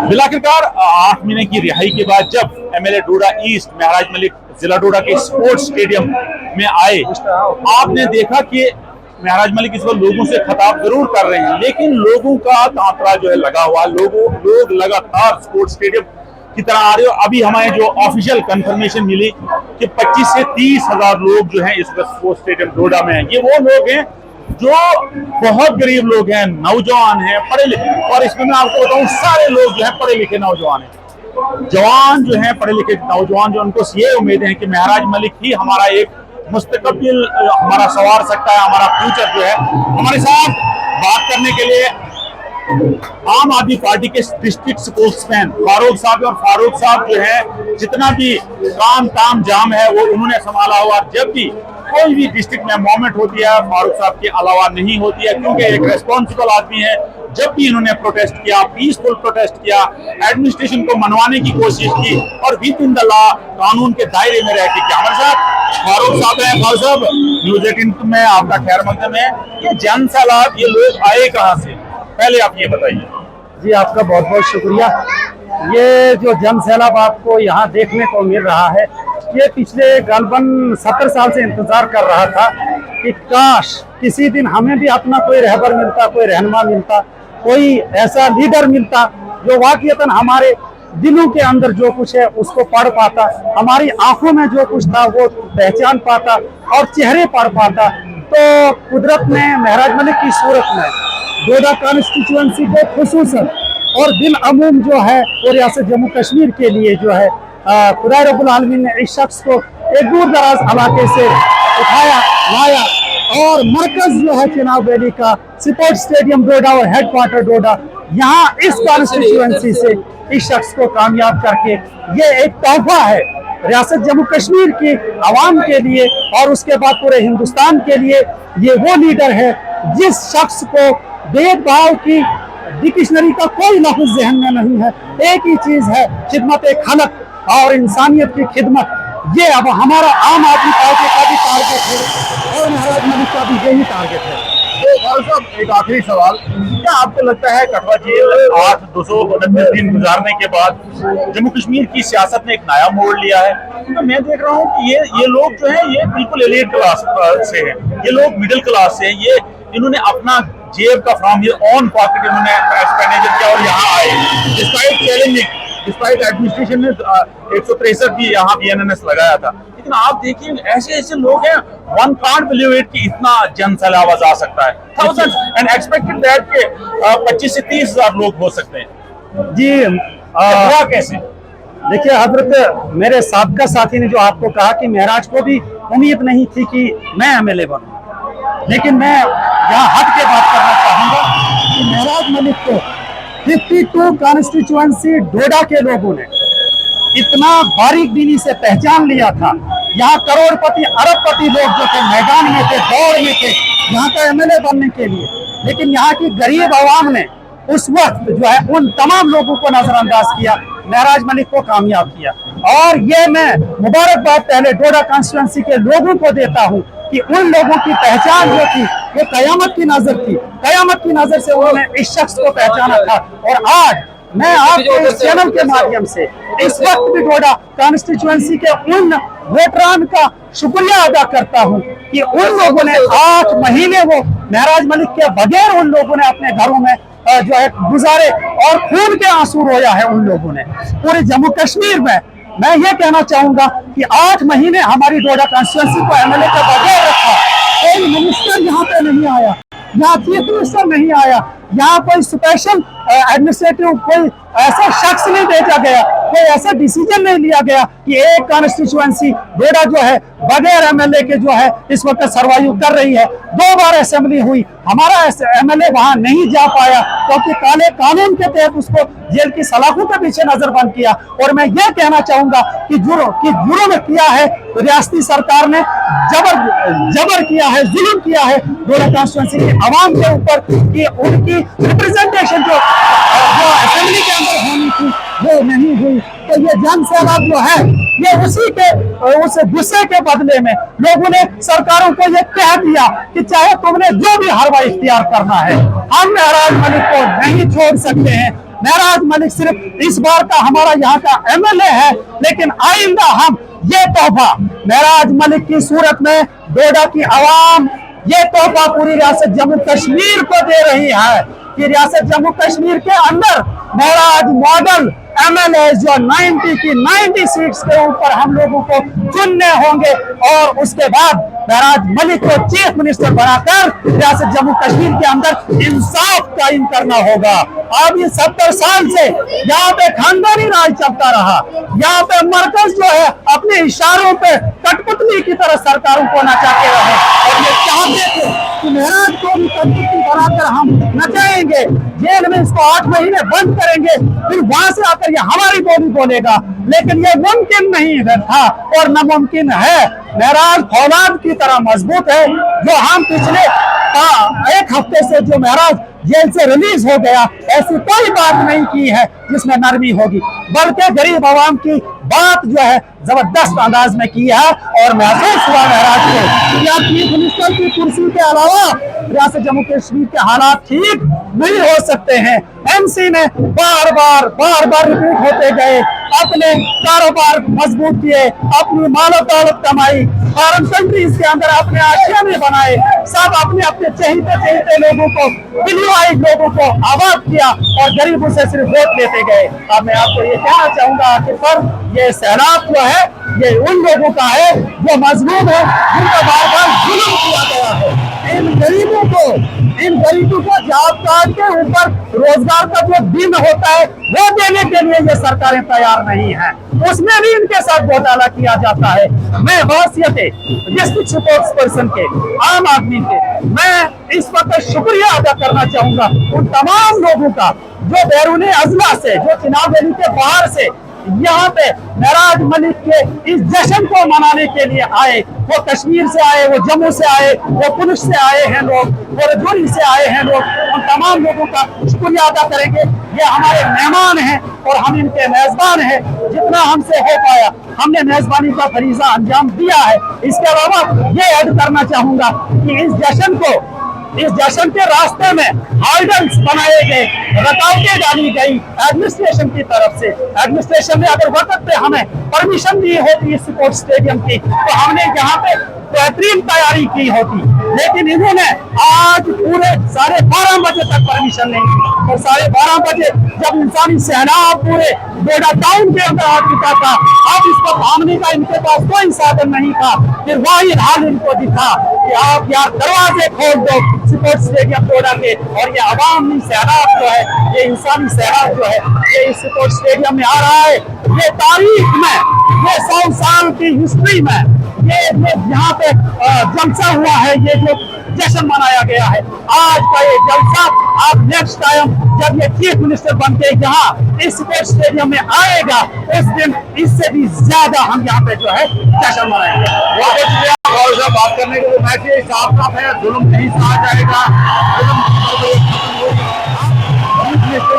बिलाखिरकार 8 महीने की रिहाई के बाद जब एमएलए डोडा ईस्ट महराज मलिक जिला डोडा के स्पोर्ट्स स्टेडियम में आए, आपने देखा कि महराज मलिक इस वक्त लोगों से खिताब जरूर कर रहे हैं, लेकिन लोगों का तांतरा जो है लगा हुआ, लोग लगातार स्पोर्ट्स स्टेडियम की तरह आ रहे हो। अभी हमें जो ऑफिशियल कंफर्मेशन मिली कि 25 से 30 हजार लोग जो हैं इस वक्त स्पोर्ट्स स्टेडियम डोडा में हैं। ये वो लोग हैं जो बहुत गरीब लोग हैं, नौजवान हैं, पढ़े लिखे, और इसमें मैं आपको बताऊं सारे लोग जो हैं पढ़े लिखे नौजवान हैं। जवान जो हैं पढ़े लिखे नौजवान, जो उनको ये उम्मीद है कि महराज मलिक ही हमारा एक मुस्तकबिल हमारा संवार सकता है, हमारा फ्यूचर जो है। हमारे साथ बात करने के लिए आम आदमी पार्टी के डिस्ट्रिक्ट स्पोक्समैन फारूक साहब, और फारूक साहब जो है जितना भी काम ताम जाम है वो उन्होंने संभाला हुआ। जब भी कोई भी डिस्ट्रिक्ट में मूवमेंट होती है फारूक साहब के अलावा नहीं होती है, क्योंकि एक रेस्पॉन्सिबल आदमी है। जब भी इन्होंने प्रोटेस्ट किया, पीसफुल प्रोटेस्ट किया, एडमिनिस्ट्रेशन को मनवाने की कोशिश की और विद इन द लॉ कानून के दायरे में रह के किया। हमारे साथ फारूक साहब हैं। फारूक साहब, न्यूज़ 18 में आपका खैर मकदम है। ये जन सैलाब, ये लोग आए कहाँ से, पहले आप ये बताइए। जी, आपका बहुत बहुत शुक्रिया। ये जो जन सैलाब आपको यहाँ देखने को मिल रहा है, ये पिछले गलबन 70 साल से इंतजार कर रहा था कि काश किसी दिन हमें भी अपना कोई रहबर मिलता, कोई रहनुमा मिलता, कोई ऐसा लीडर मिलता जो वाकईतन हमारे दिलों के अंदर जो कुछ है उसको पढ़ पाता, हमारी आंखों में जो कुछ था वो पहचान पाता और चेहरे पढ़ पाता। तो कुदरत ने महराज मलिक की सूरत में डोडा कॉन्स्टिट्यूएंसी को खुसूसन और दिल अमूम जो है वो रियासत जम्मू कश्मीर के लिए जो है खुदा रब्बुल आलमीन ने इस शख्स को एक दूर दराज इलाके से उठाया, लाया और मरकज जो है चिनाब वैली का स्पोर्ट्स स्टेडियम डोडा और हेडक्वार्टर डोडा, यहाँ इस कॉन्स्टिट्यूएंसी से इस शख्स को कामयाब करके ये एक तोहफा है रियासत जम्मू कश्मीर की आवाम के लिए और उसके बाद पूरे हिंदुस्तान के लिए। ये वो लीडर है जिस शख्स को भेदभाव की डिक्शनरी का कोई लफ्ज़ ज़हन में नहीं है। एक ही चीज़ है, खिदमत खलक और इंसानियत की खिदमत। ये अब हमारा आम आदमी पार्टी का भी टारगेट है और महराज मलिक का भी यही टारगेट है। तो साहब, एक आखिरी सवाल, क्या आपको लगता है कठुआ जेल 229 दिन गुजारने के बाद जम्मू कश्मीर की सियासत ने एक नया मोड़ लिया है? तो मैं देख रहा हूँ कि ये लोग जो है ये बिल्कुल एलीट क्लास से हैं, ये लोग मिडिल क्लास से हैं, ये इन्होंने अपना जेब का फ्रॉम ये ऑन पॉकेट इन्होंने एक्सपेंडिचर किया और यहाँ आए डिस्पाइट चैलेंजिंग, डिस्पाइट एडमिनिस्ट्रेशन ने 163 भी यहाँ BNNS लगाया था। लेकिन आप देखिए ऐसे ऐसे लोग हैं, वन कांट बिलीव इट कि इतना जन सैलाब आ सकता है। थाउजेंड्स एंड एक्सपेक्टेड दैट के 25 से 30 हजार लोग हो सकते हैं। जी, हुआ कैसे? देखिए हजरत, मेरे साबका साथी ने जो आपको कहा कि महराज को भी उम्मीद नहीं थी कि मैं MLA बनूं, लेकिन मैं यहाँ हट के बात करना चाहूँगा कि महराज मलिक को 52 कॉन्स्टिट्यूएंसी डोडा के लोगों ने इतना बारीक बीनी से पहचान लिया था। यहाँ करोड़पति अरबपति लोग जो थे मैदान में थे, दौड़ में थे यहाँ का MLA बनने के लिए, लेकिन यहाँ की गरीब आवाम ने उस वक्त जो है उन तमाम लोगों को नजरअंदाज किया, महराज मलिक को कामयाब किया। और ये मैं मुबारकबाद पहले डोडा कॉन्स्टिट्यूएंसी के लोगों को देता हूँ कि उन लोगों की पहचान जो थी वो कयामत की नजर थी, कयामत की नजर से उन्होंने इस शख्स को पहचाना था। और आज मैं आपको इस चैनल के माध्यम से इस वक्त भी डोडा कॉन्स्टिट्यूएंसी के उन वोटरान का शुक्रिया अदा करता हूं कि उन लोगों ने 8 महीने वो महराज मलिक के बगैर उन लोगों ने अपने घरों में जो है गुजारे और खून के आंसू रोया है उन लोगों ने। पूरे जम्मू कश्मीर में मैं ये कहना चाहूंगा कि 8 महीने हमारी डोडा कॉन्स्टिट्यूएंसी को MLA के बगैर रखा, कोई मिनिस्टर यहाँ पे नहीं आया, यहाँ चीफ मिनिस्टर नहीं आया, यहाँ कोई स्पेशल एडमिनिस्ट्रेटिव कोई ऐसा शख्स नहीं भेजा गया, कोई ऐसा डिसीजन नहीं लिया गया कि एक कॉन्स्टिट्यूएंसी डोडा जो है बगैर MLA के जो है इस वक्त सर्वाइव कर रही है। 2 बार असेंबली हुई, हमारा MLA वहां नहीं जा पाया क्योंकि काले कानून के तहत उसको जेल की सलाखों के पीछे नजरबंद किया। और मैं ये कहना चाहूंगा कि जुर्म किया है रियासती सरकार ने, जबर किया है, जुल्म किया है डोडा कॉन्स्टिट्यूएंसी की आवाम के ऊपर कि उनकी रिप्रेजेंटेशन जो असेंबली के अंदर होनी थी वो नहीं हुई। तो ये जन सैलाब जो है ये उसी के उस गुस्से के बदले में लोगों ने सरकारों को ये कह दिया कि चाहे तुमने जो भी हरवा इख्तियार करना है, हम महराज मलिक को नहीं छोड़ सकते हैं। महराज मलिक सिर्फ इस बार का हमारा यहाँ का एमएलए है, लेकिन आइंदा हम ये तोहफा महराज मलिक की सूरत में डोडा की आवाम ये तोहफा पूरी रियासत जम्मू कश्मीर को दे रही है कि रियासत जम्मू कश्मीर के अंदर महराज मॉडल एमएलए जो 90 की 90 सीट्स के ऊपर हम लोगों को चुनने होंगे और उसके बाद महराज मलिक को चीफ मिनिस्टर बनाकर रियासत जम्मू कश्मीर के अंदर इंसाफ कायम करना होगा। अब ये 70 साल से यहाँ पे खानदानी राज चलता रहा, यहाँ पे मरकज जो है अपने इशारों पे कठपुतली की तरह सरकारों को नचाते रहे और ये चाहते थे कि महराज को भी कठपुतली बनाकर हम नचाएंगे, जेल में इसको 8 महीने बंद करेंगे, फिर वहां से आकर ये हमारी बोली बोलेगा, लेकिन ये मुमकिन नहीं था और नामुमकिन है। महराज फौलाद की तरह मजबूत है, जो हम पिछले 1 हफ्ते से जो महराज जेल से रिलीज हो गया, ऐसी कोई बात नहीं की है जिसमें नरमी होगी, बल्कि गरीब आवाम की बात जो है जबरदस्त अंदाज में की है और महसूस हुआ महराज को कि अब चीफ मिनिस्टर की कुर्सी के अलावा रियासत जम्मू कश्मीर के हालात ठीक नहीं हो सकते हैं। एमसी ने बार बार रिपीट होते गए, अपने कारोबार मजबूत किए, अपनी मालो दौलत कमाई, फॉरेन कंट्रीज के अंदर अपने आशियाने बनाए, सब अपने अपने चहीते लोगों को, ब्लू आइड लोगों को आबाद किया और गरीबों से सिर्फ वोट लेते गए। अब मैं आपको ये कहना चाहूंगा आखिर ये सैलाब जो है ये उन लोगों का है जो मजलूम है, जिनका बार जुल्म किया गया है। इन गरीबों को जॉब कार्ड के ऊपर रोजगार का जो दिन होता है वो देने के लिए ये सरकारें तैयार नहीं है, उसमें भी इनके साथ घोटाला किया जाता है। मैं हैसियत डिस्ट्रिक्ट स्पोर्ट्स पर्सन के, आम आदमी के, मैं इस वक्त शुक्रिया अदा करना चाहूंगा उन तमाम लोगों का जो बैरून अजला से, जो चुनाव वैली के बाहर से यहाँ पे महराज मलिक के इस जश्न को मनाने के लिए आए। वो कश्मीर से आए, वो जम्मू से आए, वो पुलिस से आए हैं लोग, वो रजौरी से आए हैं लोग, उन तमाम लोगों का शुक्रिया अदा करेंगे। ये हमारे मेहमान हैं और हम इनके मेजबान हैं, जितना हमसे हो पाया हमने मेजबानी का फरीजा अंजाम दिया है। इसके अलावा ये ऐड करना चाहूंगा कि इस जश्न के रास्ते में हार्डल्स बनाए गए, रुकावटें डाली गई एडमिनिस्ट्रेशन की तरफ से। एडमिनिस्ट्रेशन ने अगर वक्त पे हमें परमिशन दी होती स्पोर्ट्स स्टेडियम की तो हमने यहाँ पे बेहतरीन तैयारी की होती, लेकिन इन्होंने आज पूरे 12:30 बजे तक परमिशन नहीं दी और 12:30 बजे जब इंसानी सैलाब पूरे डोडा टाउन के अंदर आ चुका था, अब इसको थामने का इनके पास कोई साधन नहीं था। फिर वही हाल इनको दिखा कि आप यार दरवाजे खोल दो स्पोर्ट्स स्टेडियम डोडा के, और ये अवामी सैलाब जो है, ये इंसानी सैलाब जो है, ये इस स्पोर्ट्स स्टेडियम में आ रहा है। ये तारीख में, ये 100 साल की हिस्ट्री में ये यहाँ पे जलसा हुआ है, ये जो जश्न मनाया गया है, आज का ये जलसा आप नेक्स्ट टाइम जब ये चीफ मिनिस्टर बन के यहाँ इस स्पोर्ट्स स्टेडियम में आएगा, उस दिन इससे भी ज्यादा हम यहाँ पे जो है जश्न मनाएंगे। बहुत शुक्रिया बात करने के लिए। मैं साफ है, जुल्म नहीं सहा जाएगा,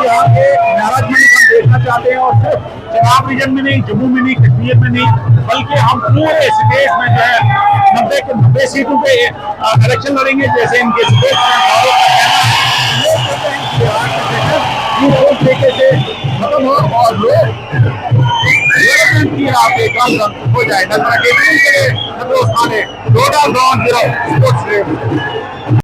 यहाँ के महराज मलिक हम देखना चाहते हैं, और सिर्फ चनाब रीजन में नहीं, जम्मू में नहीं, कश्मीर में नहीं, बल्कि हम पूरे स्टेट में जो है 90 के 90 सीटों पे इलेक्शन लड़ेंगे, जैसे इनके स्टेट तरीके से खत्म हो और लोग की आपके काम हो जाए। नजर के लिए डोडा ग्राउंड